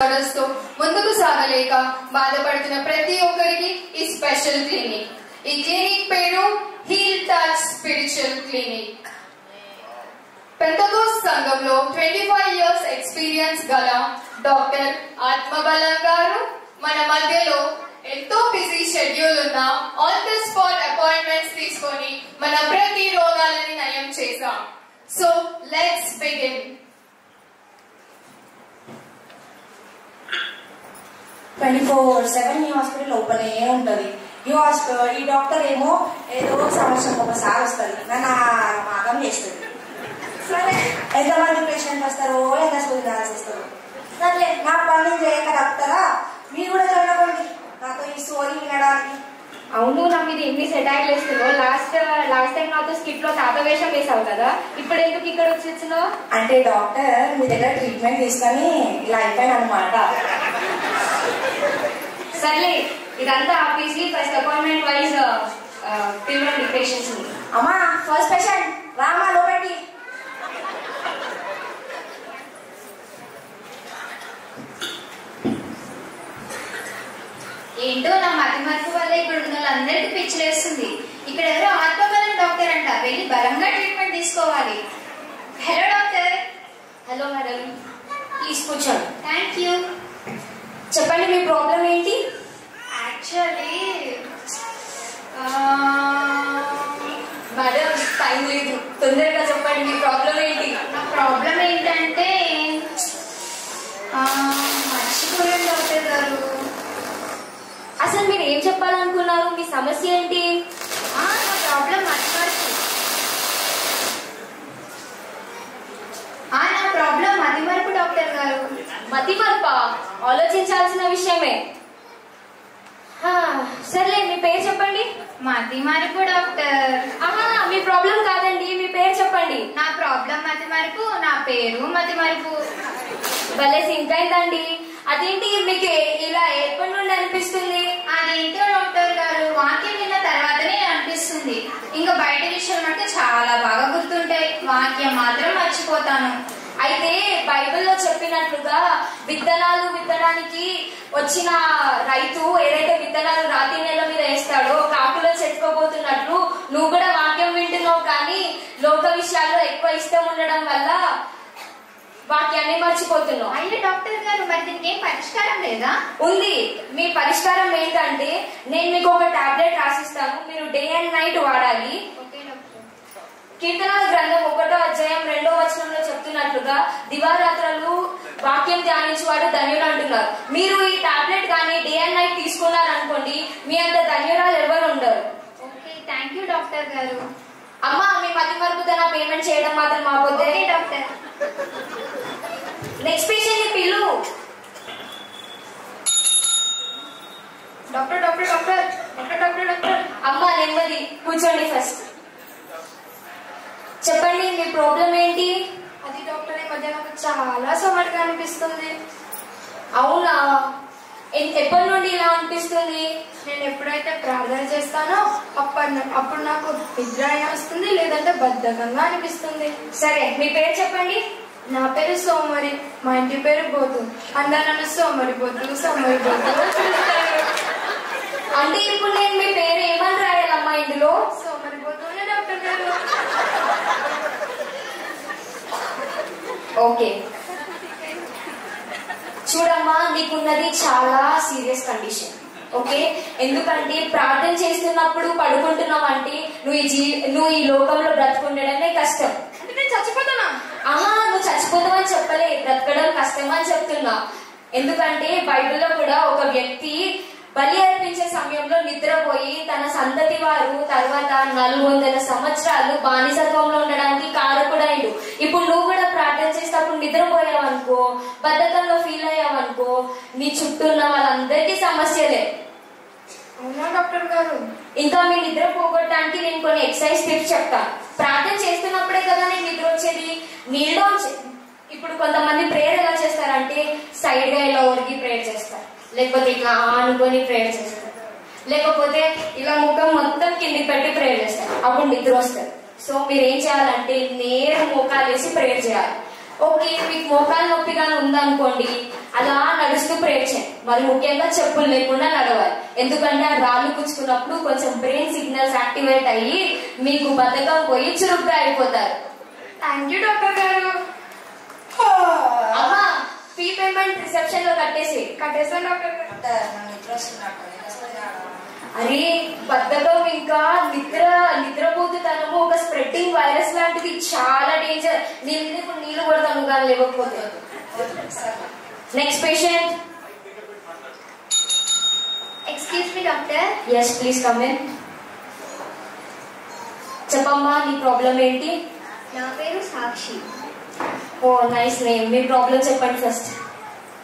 ముందుకు సాగలేక బాధపడుతున్న ప్రతి ఒక్కరికి ఈ స్పెషల్ క్లినిక్. ఈ క్లినిక్ పేరు heal touch spiritual clinic. Pentecost సంఘంలో 25 years ఎక్స్పీరియన్స్ గల డాక్టర్ ఆత్మబలం గారు మన మధ్యలో ఎంతో బిజీ షెడ్యూల్ ఉన్న ఆన్ ది స్పాట్ అపాయింట్మెంట్స్ తీసుకొని మన ప్రతి రోగాలని నయం చేశాం. So let's begin. 24/7 ఈ హాస్పిటల్ ఓపెన్ అయ్యే ఉంటుంది. ఈ డాక్టర్ ఏమో ఏదో సంవత్సరం ఒకసారి వస్తుంది, నన్ను మాగం చేస్తుంది. సరే, ఎంతమంది పేషెంట్ వస్తారో ఎంత సూచనలు ఇస్తారు. సరే, నా పని చేయక తప్పుతారా? మీరు కూడా చూడకండి నాతో ఈ స్టోరీ వినడానికి. అవును, నా మీద ఎన్ని సెటైర్లు వేస్తున్నావు. లాస్ట్ టైం నాతో స్కిట్ లో తాత వేషం వేసావు కదా, ఇప్పుడు ఎందుకు ఇక్కడ వచ్చినావు? అంటే డాక్టర్ మీ దగ్గర ట్రీట్మెంట్ తీసుకొని ఇలా అయిపోయాను అనమాట. సర్లే, ఇదంతా ఆఫీస్లీ ఫస్ట్ అపాయింట్మెంట్ వైజ్ పిలవండి పేషెంట్స్ ని. అమ్మా, ఫస్ట్ పేషెంట్ రామా లోపలికి. ఏంటో నా మతి మార్పు వల్ల ఇక్కడ ఉన్న వాళ్ళందరికీ పిచ్చిలేస్తుంది. ఇక్కడ ఎవరో ఆత్మబలం డాక్టర్ అంట, వెళ్ళి బలంగా ట్రీట్మెంట్ తీసుకోవాలి. Hello doctor. Hello madam, please కూర్చోండి. Thank you. చెప్పండి, మీ ప్రాబ్లం ఏంటి? యాక్చువల్లీ మేడం, టైం లేదు, తొందరగా చెప్పండి మీ ప్రాబ్లం ఏంటి? నా ప్రాబ్లం ఏంటంటే మర్చిపోయాను డాక్టర్ గారు. అసలు మీరు ఏం చెప్పాలనుకున్నారు? మీ సమస్య ఏంటి? నా ప్రాబ్లం మతిమరుపు. నా ప్రాబ్లం మతిమరుపు డాక్టర్ గారు. మతిమరుపా? ఆలోచించాల్సిన విషయమే. సర్లే, మీ పేరు చెప్పండి. మతిమరుపు డాక్టర్. మీ ప్రాబ్లం కాదండి, మీ పేరు చెప్పండి. నా ప్రాబ్లం మతిమరుపు, నా పేరు మతిమరుపు. భలే సింక్ అయిందండి. అదేంటి మీకు ఇలా ఎప్పటి నుండి అనిపిస్తుంది? అదేంటో డాక్టర్ గారు, వాక్యం విన్న తర్వాతనే అనిపిస్తుంది. ఇంకా బయట విషయాలు అంటే చాలా బాగా గుర్తుంటాయి, వాక్యం మాత్రం మర్చిపోతాను. అయితే బైబిల్లో చెప్పినట్లుగా విత్తనాలు విత్తడానికి వచ్చిన రైతు ఏదైతే విత్తనాలు రాతి నేల మీద వేస్తాడో కాకులో చెట్టుకోబోతున్నట్లు నువ్వు కూడా వాక్యం వింటున్నావు, కానీ లోక విషయాల్లో ఎక్కువ ఇష్టం ఉండడం వల్ల వాక్యాన్ని మర్చిపోతున్నావు. అయితే డాక్టర్ గారు, మరి దీనికి ఏం పరిష్కారం లేదా? ఉంది. మీ పరిష్కారం ఏంటంటే నేను మీకు ఒక టాబ్లెట్ రాసిస్తాను, మీరు డే అండ్ నైట్ వాడాలి. కీర్తనల గ్రంథం 1వ అధ్యాయం 2వ వచనంలో చెప్తున్నట్లుగా దివారాత్రులు వాక్యం ధ్యానించేవాడు ధన్యుడు అంటున్నారు. మీరు ఈ టాబ్లెట్ కానీ డే అండ్ నైట్ తీసుకున్నారనుకోండి, మీ అంత ధన్యురాలు ఎవరు ఉండరు. ఓకే, థ్యాంక్ యూ డాక్టర్ గారు. అమ్మా, మీ మతి మరుపుతన పేమెంట్ చేయడం మాత్రం మా పొద్దే. డాక్టర్, నెక్స్ట్ పేషెంట్ ని పిల్లు. Doctor doctor doctor doctor doctor doctor. అమ్మా, నెమ్మది కూర్చోండి. ఫస్ట్ చెప్పండి, మీ ప్రాబ్లం ఏంటి? అది డాక్టర్, ఈ మధ్య నాకు చాలా సవాలుగా అనిపిస్తుంది. అవునా? ఎప్పటి నుండి ఇలా అనిపిస్తుంది? నేను ఎప్పుడైతే ప్రార్థన చేస్తానో అప్పుడు నాకు నిద్ర అయినా వస్తుంది, లేదంటే బద్ధకంగా అనిపిస్తుంది. సరే, మీ పేరు చెప్పండి. నా పేరు సోమరి, మా ఇంటి పేరు బోతు. అందరు నన్ను సోమరి బోతు చూస్తారు. అంటే ఇప్పుడు నేను మీ పేరు ఏమని రాయాలమ్మా ఇందులో? సోమరి బోతునే డాక్టర్ గారు. ఓకే, చూడమ్మా, నీకున్నది చాలా సీరియస్ కండిషన్. ఓకే, ఎందుకంటే ప్రార్థన చేస్తున్నప్పుడు పడుకుంటున్నావు అంటే నువ్వు ఈ లోకంలో బ్రతుకుండడమే కష్టం. అంటే నేను చచ్చిపోతానా? నువ్వు చచ్చిపోతావని చెప్పలే, బ్రతకడం కష్టం అని చెప్తున్నా. ఎందుకంటే బైబిల్లో కూడా ఒక వ్యక్తి బలి అర్పించే సమయంలో నిద్రపోయి తన సంతతి వారు తర్వాత 400 సంవత్సరాలు బానిసత్వంలో ఉండడానికి కారకుడైండు. ఇప్పుడు నువ్వు కూడా ప్రార్థన చేసేటప్పుడు నిద్రపోయావనుకో, బద్ధకంలో ఫీల్ అయ్యావనుకో, నీ చుట్టూ ఉన్న వాళ్ళందరికీ సమస్యలే. అవునా డాక్టర్ గారు? ఇంకా మీ నిద్ర పోగొట్టడానికి నేను కొన్ని ఎక్సర్సైజ్ టిప్స్ చెప్తాను. ప్రార్థన చేస్తున్నప్పుడే కదా నేను నిద్ర వచ్చేది. నీళ్ళు ఇప్పుడు కొంతమంది ప్రేయర్ ఎలా చేస్తారంటే సైడ్ గా ఇలా ఒరిగి ప్రేయర్ చేస్తారు, లేకపోతే ఇట్లా ఆనుకొని ప్రేయర్ చేస్తారు, లేకపోతే ఇలా ముఖం మొత్తం కిందికి పెట్టి ప్రేయర్ చేస్తారు, అప్పుడు నిద్ర వస్తారు. సో మీరు ఏం చేయాలంటే నేరు మోకాలు వేసి ప్రేయర్ చేయాలి. ఓకే, మీకు మోకాలు నొప్పిగా ఉందనుకోండి, అలా నడుస్తూ ప్రేర్ చేయండి. మరి ముఖ్యంగా చెప్పులు లేకుండా నడవాలి. ఎందుకంటే ఆ రాళ్ళు పుచ్చుకున్నప్పుడు కొంచెం బ్రెయిన్ సిగ్నల్స్ యాక్టివేట్ అయ్యి మీకు బద్ధకం పోయి చురుగ్గా అయిపోతారు. థ్యాంక్ యూ డాక్టర్ గారు. అమ్మా ఫీ పేమెంట్ రిసెప్షన్ లో కట్టేసాను డాక్టర్ గారు. అరే బద్ధకం ఇంకా నిద్రపోతుతనము ఒక స్ప్రెడ్డింగ్ వైరస్ లాంటిది, చాలా డేంజర్. ఇప్పుడు నీళ్ళు కొడతాను కానీ లేకపోతే. Next patient. Excuse me doctor. Yes please come in. చెప్పమ్మా నీ ప్రాబ్లం ఏంటి? నా పేరు సాక్షి. Oh nice name. మీ ప్రాబ్లం చెప్పండి ఫస్ట్.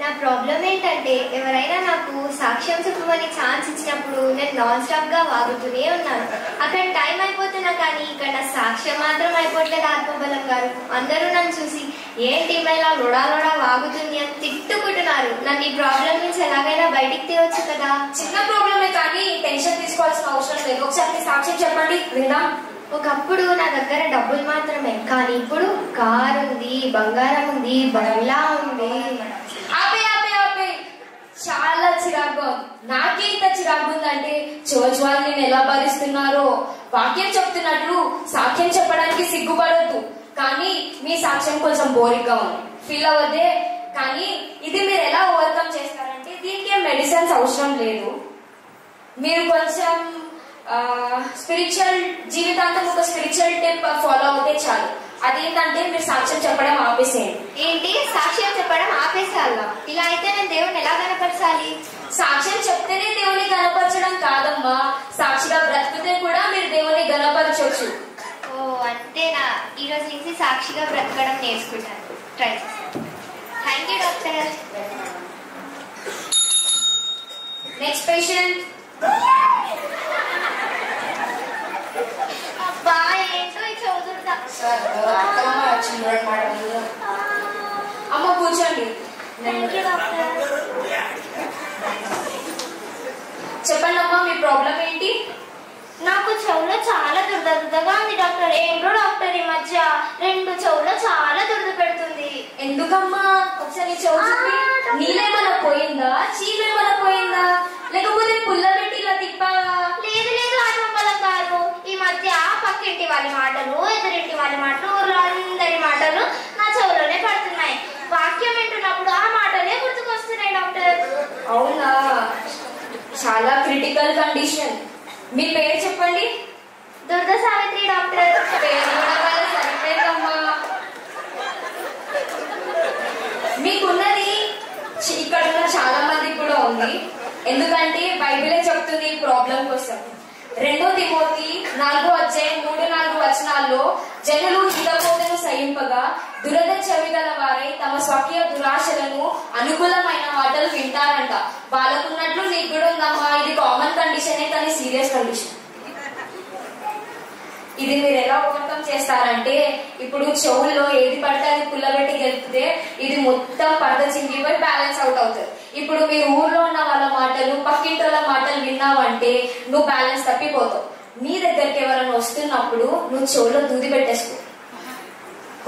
నా ప్రాబ్లం ఏంటంటే ఎవరైనా నాకు సాక్ష్యం చెప్పమని ఛాన్స్ ఇచ్చినప్పుడు నేను నాన్ స్టాప్ గా వాగుతూనే ఉన్నాను. అక్కడ టైం అయిపోతున్నా కానీ ఇక్కడ నా సాక్ష్యం మాత్రం అయిపోవట్లేదు. ఆత్మబలం గారు అందరూ నన్ను చూసి ఏంటి ఇలా లొడా వాగుతుంది అని తిట్టుకుంటున్నారు. నన్ను ఈ ప్రాబ్లం నుంచి ఎలాగైనా బయటికి తీయవచ్చు కదా. చిన్న ప్రాబ్లమే కానీ టెన్షన్ తీసుకోవాల్సిన అవసరం లేదు. ఒకసారి మీ సాక్ష్యం చెప్పండి విందాం. ఒకప్పుడు నా దగ్గర డబ్బులు మాత్రమే, కానీ ఇప్పుడు కారు ఉంది, బంగారం ఉంది, బంగ్లా ఉంది. ఆపే ఆపే ఆపే, చాలా చిరాకు. నాకే ఇంత చిరాకు ఉందంటే చర్చ్ వాళ్ళు నేను ఎలా భరిస్తున్నారో. వాక్యం చెప్తున్నట్లు సాక్ష్యం చెప్పడానికి సిగ్గుపడద్దు. కానీ మీ సాక్ష్యం కొంచెం బోరింగ్ గా ఉంది, ఫీల్ అవ్వద్దే. కానీ ఇది మీరు ఎలా ఓవర్కమ్ చేస్తారంటే దీనికి మెడిసిన్స్ అవసరం లేదు. మీరు కొంచెం స్పిరిచువల్ జీవితాంతం ఒక స్పిరిచువల్ టిప్ ఫాలో అవుతే చాలు. అదేంటంటే మీరు సాక్ష్యం చెప్పడం ఆపేసేయండి. ఏంటి సాక్ష్యం చెప్పడం ఆపేసేయాలా? ఇలా అయితే నేను దేవుని ఎలా కనపరచాలి? సాక్ష్యం చెప్తేనే దేవుని కనపరచడం కాదమ్మా, సాక్షిగా బ్రతికితే కూడా మీరు దేవుని గనపరచొచ్చు. ఓ అంతేనా? ఈ రోజు నుంచి సాక్షిగా బ్రతకడం నేర్చుకుంటాను. ట్రై చేస్తాను. Thank you doctor. Next patient. అబ్బా ఏంటో ఈ చదువుతా. అమ్మ కూర్చోండి. Thank you doctor. చెప్పండి అమ్మా మీ ప్రాబ్లం ఏంటి? నాకు చెవులో చాలా దురదగా ఉంది డాక్టర్. ఏంటో డాక్టర్ ఈ మధ్య 2 చెవులో చాలా దురద పెడుతుంది. ఎందుకమ్మా? ఒకసారి చెవు చూపి. నీళ్ళేమన్నా పోయిందా? చీమేమన్నా పోయిందా? లేకపోతే పుల్ల పెట్టి ఇలా తిప్పావా? లేదు ఆత్మబలం గారు, ఈ మధ్య పక్కింటి వాళ్ళ మాటలు, ఎదురింటి వాళ్ళ మాటలు, ఊర్లో అందరి మాటలు నా చెవులోనే పడుతున్నాయి. వాక్యం వింటున్నప్పుడు ఆ మాటలే గుర్తుకొస్తున్నాయి డాక్టర్. అవునా? చాలా క్రిటికల్ కండిషన్. మీ పేరు చెప్పండి. దుర్గా సావిత్రి డాక్టర్. పేరు కూడా బాగా సరిపోయిందమ్మా. మీకున్నది ఇక్కడ ఉన్న చాలా మందికి కూడా ఉంది. ఎందుకంటే బైబిలే చెప్తుంది ఈ ప్రాబ్లం కోసం. 2 తిమోతి 4:3-4 జనులు హితబోధను సహింపగా దురద చెవిగల వారై తమ స్వకీయ దురాశలను అనుకూలమైన మాటలు వింటారంట. వాళ్ళకున్నట్లు నీకు కూడా ఉందమ్మా. ఇది కామన్ కండిషనే కానీ సీరియస్ కండిషన్. ఇది మీరు ఎలా ఓవర్కమ్ చేస్తారంటే ఇప్పుడు చెవుల్లో ఏది పడితే అది పుల్లబెట్టి గెలిపితే ఇది మొత్తం పరద చింగిపోయి బ్యాలెన్స్ అవుట్ అవుతుంది. ఇప్పుడు మీరు ఊర్లో ఉన్న వాళ్ళ మాటలు, పక్కింటి వాళ్ళ మాటలు విన్నావంటే నువ్వు బ్యాలెన్స్ తప్పిపోతావు. నీ దగ్గరికి ఎవరైనా వస్తున్నప్పుడు నువ్వు చెవులో దూది పెట్టేసుకో.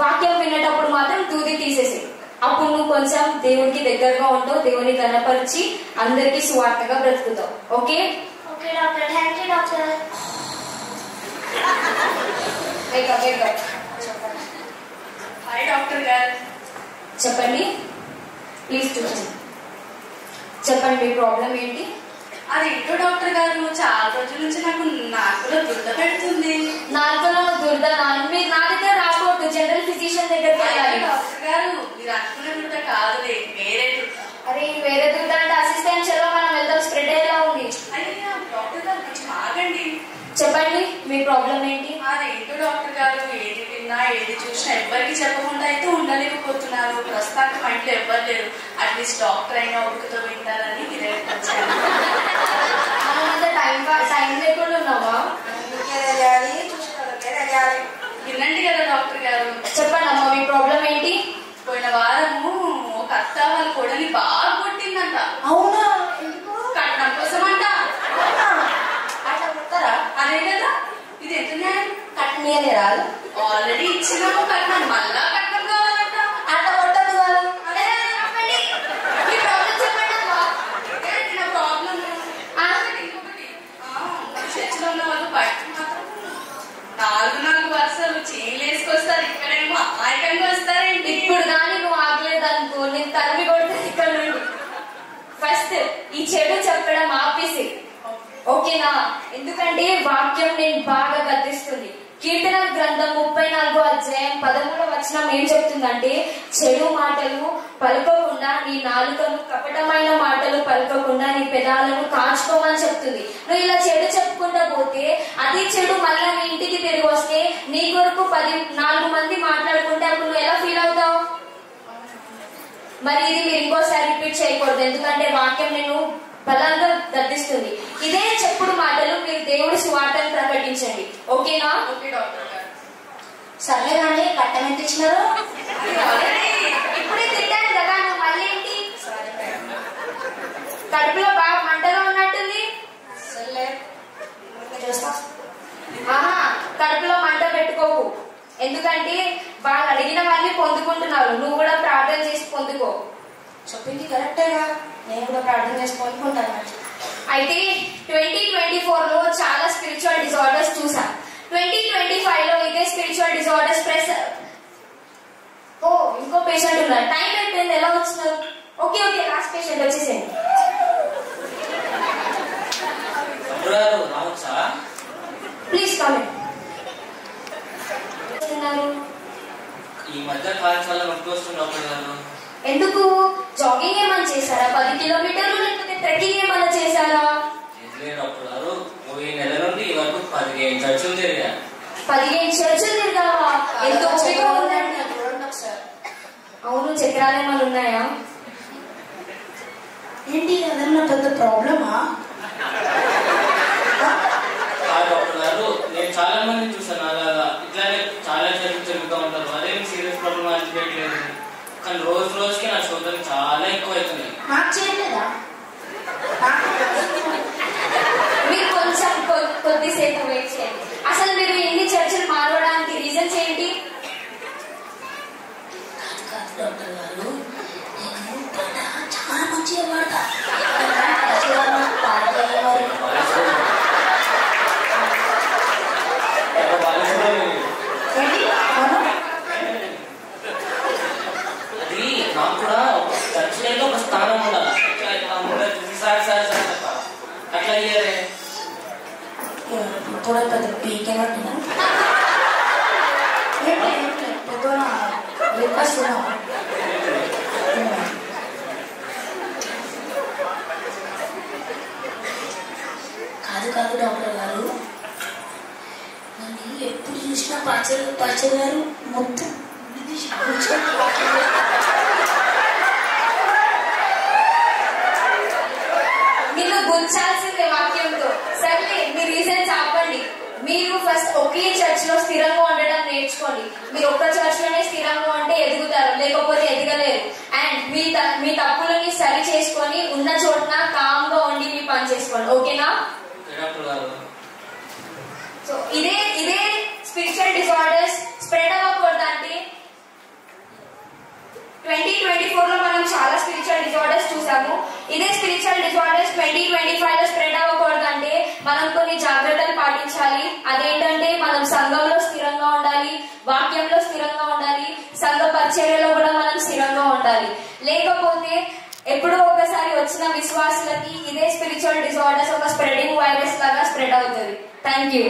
వాక్యం వినేటప్పుడు మాత్రం దూది తీసేసి, అప్పుడు నువ్వు కొంచెం దేవుడికి దగ్గరగా ఉంటావు, దేవుని కనపరిచి అందరికి స్వార్థగా బ్రతుకుతావు. Okay okay doctor. Thank you doctor. Hi doctor గారు. చెప్పండి ప్లీజ్ చూడండి. చెప్పండి మీ ప్రాబ్లం ఏంటి? అది ఏంటో డాక్టర్ గారు, చాలా రోజుల నుంచి నాకు నాకులో దురద పెడుతుంది. నాలుగులో దురద మీరు నా దగ్గర రాకూడదు, జనరల్ ఫిజిషియన్ దగ్గరికి వెళ్ళాలి. డాక్టర్ గారు మీరు అనుకునే దురద కాదులే, వేరే. అరే వేరే దురద అంటే అసిస్టెంట్ చలో మనం వెళ్దాం, స్ప్రెడ్ అయ్యేలా ఉంది. అయ్యా డాక్టర్ గారు కొంచెం ఆగండి. చెప్పండి మీ ప్రాబ్లం ఏంటి? అదేంటో డాక్టర్ గారు, ఏది విన్నా ఏది చూసినా ఎవ్వరికి చెప్పకుండా అయితే ఉండలేకపోతున్నారు. ప్రస్తుతానికి మా ఇంట్లో ఎవ్వరు లేరు. అట్లీస్ట్ డాక్టర్ అయినా ఒప్పుతో వింటారని మీ దగ్గరికి వచ్చాను. టైం లేకుండా ఉన్నావా? వినండి కదా డాక్టర్ గారు. చెప్పండి అమ్మా మీ ప్రాబ్లం ఏంటి? పోయిన వారము ఒక అత్త వాళ్ళ కొడని బాగా కొట్టిందంట. అవునా? కట్నం కోసం అంట. అట్లా కొడతారా? అదే కదా, ఇది ఎంత న్యాయం? కట్నీయలే రాదు. ఆల్రెడీ ఇచ్చినాము కట్నం, మళ్ళా కట్నం కావాలంట. అట్లా కొట్టదు కదా. అదే ఆపండి. చెడు చెప్పడం ఆపేసి, ఓకేనా? ఎందుకంటే వాక్యం నేను బాగా గద్దిస్తుంది. కీర్తన గ్రంథం 34వ అధ్యాయం 13వ వచనం ఏం చెప్తుందంటే, చెడు మాటలు పలకకుండా నీ నాలుకను, కపటమైన మాటలు పలకకుండా నీ పెదాలను కాచుకోమని చెప్తుంది. నువ్వు ఇలా చెడు చెప్పుకుంటా పోతే అదే చెడు మళ్ళా నీ ఇంటికి తిరిగి వస్తే నీ కొరకు 4 మంది మాట్లాడుకుంటే అప్పుడు నువ్వు ఎలా ఫీల్ అవుతావు? మరి ఇది మీరు ఇంకోసారి రిపీట్ చేయకూడదు, ఎందుకంటే వాక్యం నేను బలంగా గద్దిస్తుంది. ఇదే చెప్పుడు మాటలు మీరు దేవుడి సువార్తను ప్రకటించండి, ఓకేనా? ఓకే డాక్టర్ గారు. సర్లే కానీ కట్టం ఎంత ఇచ్చినారు? ఇప్పుడే తిట్టాను కదా, నువ్వు మళ్ళీ ఏంటి? కడుపులో బాగా మంటగా ఉన్నట్టుంది. సర్లే చూస్తా. ఆహా, కడుపులో మంట పెట్టుకోకు, ఎందుకంటే వాళ్ళు అడిగిన వాళ్ళని పొందుకుంటున్నారు. నువ్వు కూడా ప్రార్థన చేసి పొందుకో. చెప్పింది కరెక్టేగా, నేను కూడా ప్రార్థన చేసి పొందుకుంటాను. అయితే 2024లో చాలా స్పిరిచువల్ డిజార్డర్స్ చూసాం. 2025లో ఇదే స్పిరిచువల్ డిజార్డర్స్ ఇంకో పేషెంట్ ఉన్నారు. టైం అయిపోయింది, ఎలా వచ్చినారు? ఓకే లాస్ట్ పేషెంట్ వచ్చేసేయండి. Please coming. ఈ మధ్య కాలు చాలా నొప్పి వస్తున్నప్పుడు ఎందుకు? జాగింగ్ ఏమైనా చేశారా? 10 కిలోమీటర్లు లేకపోతే ట్రెక్కింగ్ ఏమైనా చేశారా? ఈ నెల నుండి ఈ వరకు 15 చర్చలు తిరిగా. 15 చర్చలు తిరిగావా? ఎంత ఓపిక ఉందండి. అవును, చక్రాలు ఏమైనా ఉన్నాయా? ఏంటి అదన్నా పెద్ద ప్రాబ్లమా? డాక్టర్ గారు, నేను చాలా మంది చూసాను అలాగా, ఇట్లానే చాలా చర్చలు జరుగుతూ ఉంటారు. అదేం సీరియస్ ప్రాబ్లం అనిపించట్లేదు, కానీ రోజుకి నా షోల్డర్ చాలా ఎక్కువ అవుతుంది. నాకు చేయలేదా? మీరు కొంచెం కొద్దిసేపు వెయిట్ చేయండి. అసలు మీరు ఎన్ని చర్చలు మారవడానికి రీజన్స్ ఏంటి? డాక్టర్ గారు, నేను చాలా మంచిగా వాడతా. అది నాకు కూడా చర్చలో ఒక స్థానం ఉండాలి. అట్లా అయ్యారే थोड़ा పెద్ద పీకేనట్టున్నా. పెద్ద రిక్వెస్ట్ కాదు డాక్టర్ గారు, నన్ను ఎప్పుడు చూసినా పచ్చడి గారు మొత్తం నిన్ను గుర్చాల్సిందే వాక్యంతో. సర్లే, మీ రీజన్స్ ఆపండి. మీరు ఫస్ట్ ఒకే చర్చ్ లో స్థిరంగా ఉండడం నేర్చుకోండి. మీరు ఒక్క చర్చ్ లోనే స్థిరంగా ఉంటే ఎదుగుతారు, లేకపోతే ఎదగలేరు. అండ్ మీ తప్పులని సరి చేసుకొని ఉన్న చోటున కామ్ గా ఉండి మీ పని చేసుకోండి, ఓకేనా? సో ఇదే స్పిరిచువల్ డిజార్డర్స్ స్ప్రెడ్ అవ్వకూడదంటే 2024లో మనం చాలా స్పిరిచువల్ డిజార్డర్స్ చూసాము. ఇదే స్పిరిచువల్ డిజార్డర్స్ 2025లో స్ప్రెడ్ అవ్వకూడదంటే మనం కొన్ని జాగ్రత్తలు పాటించాలి. అదేంటంటే మనం సంఘంలో స్థిరంగా ఉండాలి, వాక్యంలో స్థిరంగా ఉండాలి, సంఘ పరిచర్యలో కూడా మనం స్థిరంగా ఉండాలి. లేకపోతే ఎప్పుడో ఒకసారి వచ్చిన విశ్వాసులకి ఇదే స్పిరిచువల్ డిజార్డర్స్ ఒక స్ప్రెడింగ్ వైరస్ లాగా స్ప్రెడ్ అవుతుంది. Thank you.